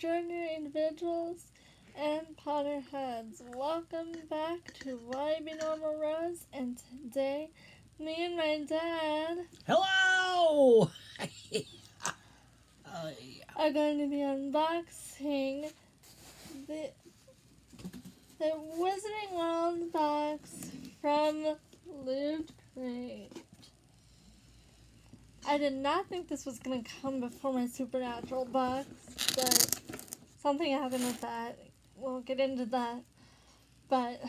extraordinary individuals and Potterheads. Welcome back to Why Be Normal Rose, and today, me and my dad Hello! are going to be unboxing the Wizarding World box from Loot Crate. I did not think this was going to come before my Supernatural box, but something happened with that. We'll get into that. But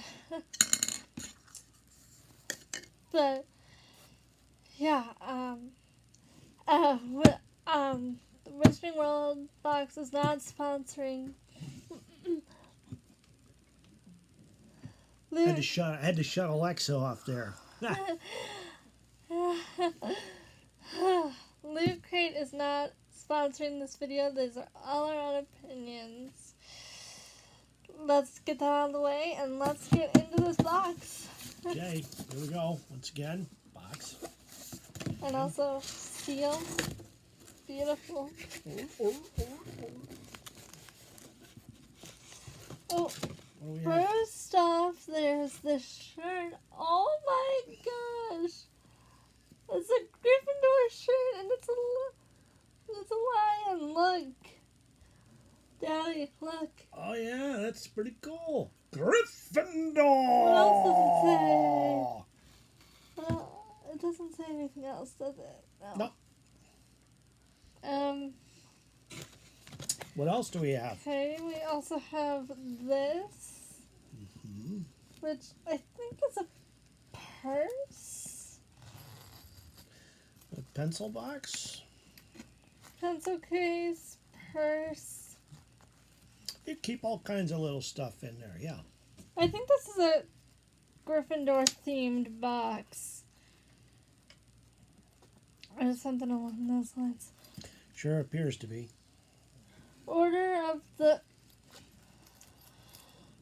yeah, the Wizarding World box is not sponsoring. I had to shut Alexa off there. Loot Crate is not sponsoring this video. These are all our own opinions. Let's get that out of the way and let's get into this box. Okay, here we go. Once again, box. And also seal. Beautiful. Oh, What do we have? first off, there's this shirt. Oh my gosh! It's a Gryffindor shirt, and it's a lion. Look, Daddy, look. Oh yeah, that's pretty cool. Gryffindor! What else does it say? Well, it doesn't say anything else, does it? No. No. What else do we have? Okay, we also have this, which I think is a purse, A pencil box. pencil case, purse. You keep all kinds of little stuff in there, yeah. I think this is a Gryffindor themed box. Or something along those lines. Sure appears to be. Order of the...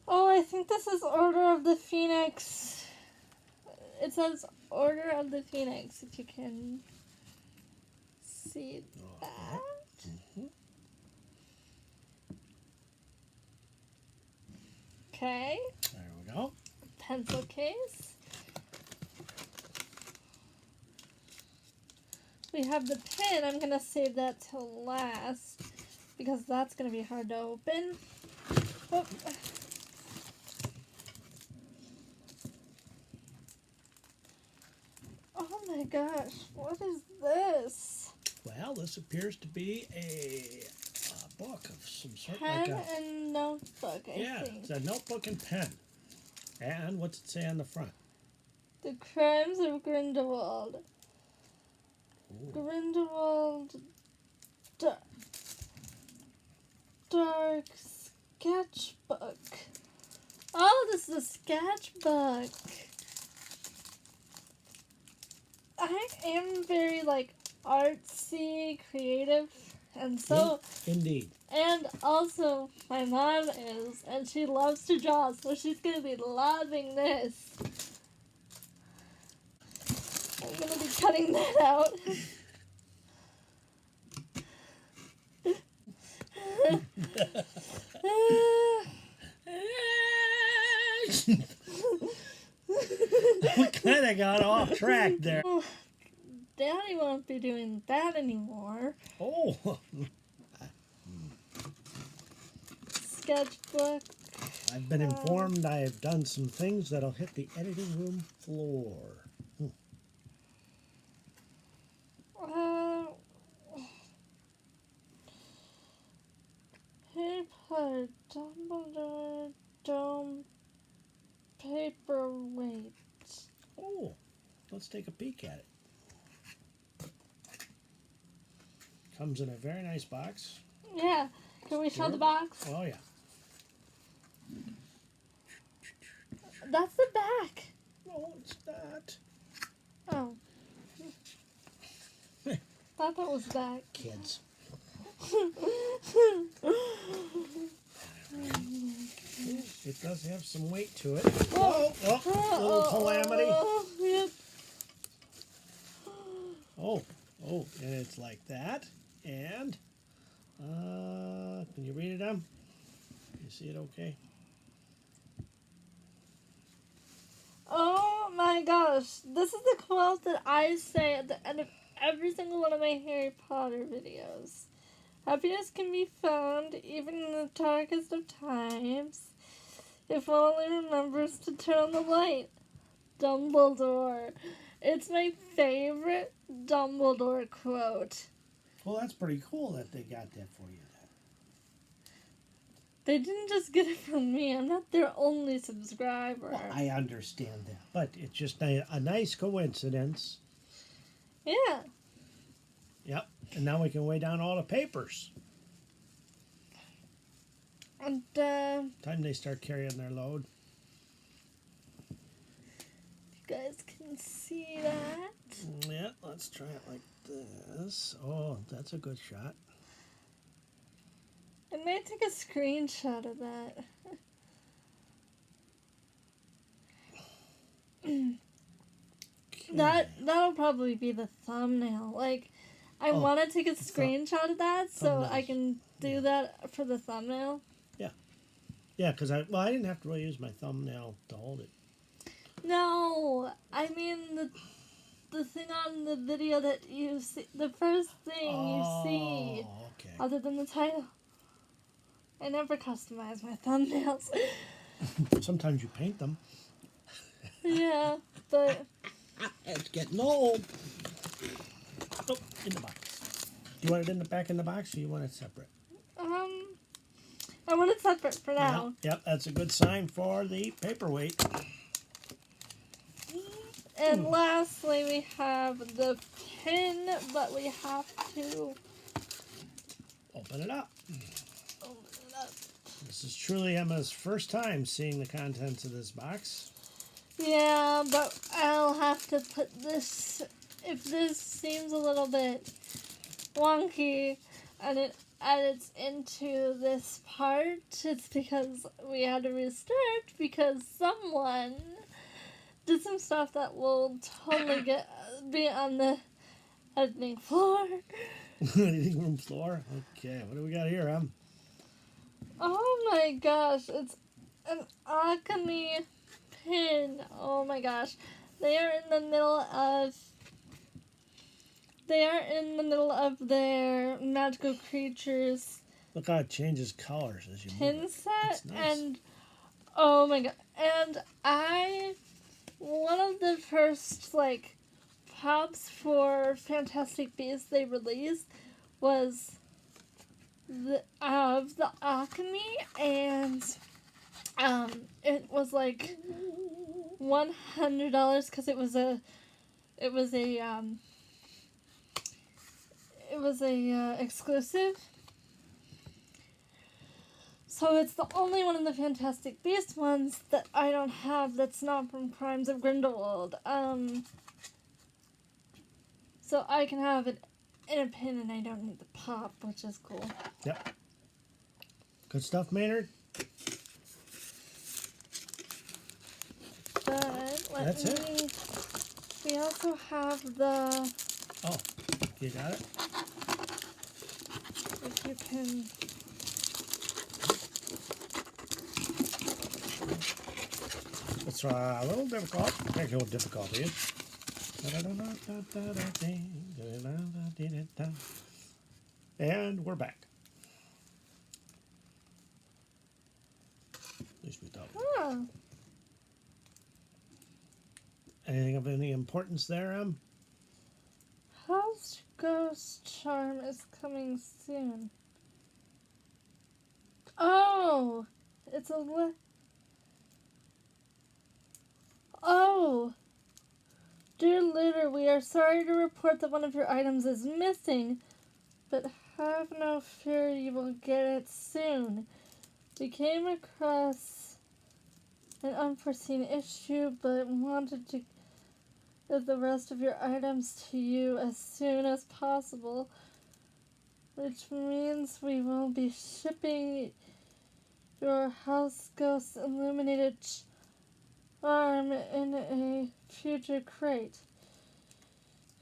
Oh, I think this is Order of the Phoenix. It says Order of the Phoenix, if you can see that. Okay, There we go. pencil case. We have the pin. I'm going to save that till last because that's going to be hard to open. Oh. Oh my gosh, what is this? Well, this appears to be a book of some sort. Pen like a, and notebook, I yeah, think. it's a notebook and pen. And what's it say on the front? The Crimes of Grindelwald. Ooh. Grindelwald Dark Sketchbook. Oh, this is a sketchbook. I am very, artsy, creative, and so... Indeed. And also, my mom is, and she loves to draw, so she's going to be loving this. I'm going to be cutting that out. We kind of got off track there. Daddy won't be doing that anymore. Oh. Sketchbook. I've been informed I have done some things that'll hit the editing room floor. Paper, Dumbledore, Dome, Paperweight. Oh, let's take a peek at it. Comes in a very nice box. Yeah. Can we show the box? Oh, yeah. That's the back. No, it's not. Oh. Thought that was back. Kids. It does have some weight to it. Oh, little calamity. Yep. Oh, and it's like that. And Can you read it, You see it okay? Oh my gosh. This is the quote that I say at the end of every single one of my Harry Potter videos. Happiness can be found even in the darkest of times if one only remembers to turn on the light. Dumbledore. It's my favorite Dumbledore quote. Well, that's pretty cool that they got that for you. They didn't just get it from me. I'm not their only subscriber. Well, I understand that, but it's just a nice coincidence. Yeah. Yep, and now we can weigh down all the papers. And, Time they start carrying their load. you guys can see that. Yeah, let's try it like this. Oh, that's a good shot. I might take a screenshot of that. That'll probably be the thumbnail. Like, I want to take a screenshot of that so I can do that for the thumbnail. Yeah, because I didn't have to really use my thumbnail to hold it. No, I mean the thing on the video that you see, the first thing you see, okay. other than the title. I never customize my thumbnails. Sometimes you paint them. Yeah, but It's getting old. Oh, in the box. Do you want it in the back in the box, or you want it separate? I want it separate for now. Yep, that's a good sign for the paperweight. And lastly, we have the pin, but we have to Open it up. open it up. This is truly Emma's first time seeing the contents of this box. Yeah, but I'll have to put this, if this seems a little bit wonky and it edits into this part, it's because we had to restart because someone did some stuff that will totally be on the editing floor. Editing room floor? Okay, what do we got here, Oh my gosh, it's an alchemy pin. Oh my gosh. They are in the middle of their magical creatures Look how it changes colors as you move pin it. set. Nice. And oh my god. And one of the first pops for Fantastic Beasts they released was the alchemy, and it was like $100 because it was a exclusive. So it's the only one of the Fantastic Beasts ones that I don't have that's not from Crimes of Grindelwald. So I can have it in a pin and I don't need the pop, which is cool. Yep. Good stuff, Maynard. But That's it. We also have the. Oh, you got it? If you can. It's a little difficult. Technical difficulties. And we're back. At least we thought. Huh. Anything of any importance there, House Ghost Charm is coming soon. Oh! It's a Oh! Dear Looter, we are sorry to report that one of your items is missing, but have no fear, you will get it soon. We came across an unforeseen issue, but wanted to give the rest of your items to you as soon as possible, which means we will be shipping your House Ghost Illuminated Charm in a future crate.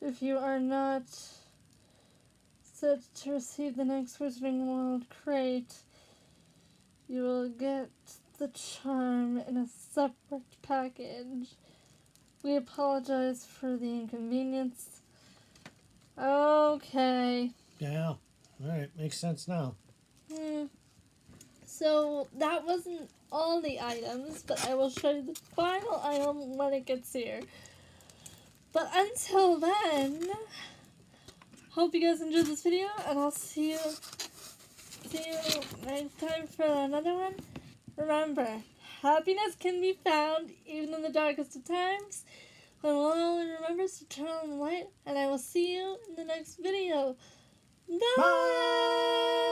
If you are not said to receive the next Wizarding World crate, you will get the charm in a separate package. We apologize for the inconvenience. Okay. Yeah. Alright, makes sense now. So that wasn't all the items, but I will show you the final item when it gets here. But until then, hope you guys enjoyed this video, and I'll see you next time for another one. Remember, happiness can be found even in the darkest of times when one only remembers to turn on the light, and I will see you in the next video. Bye! Bye!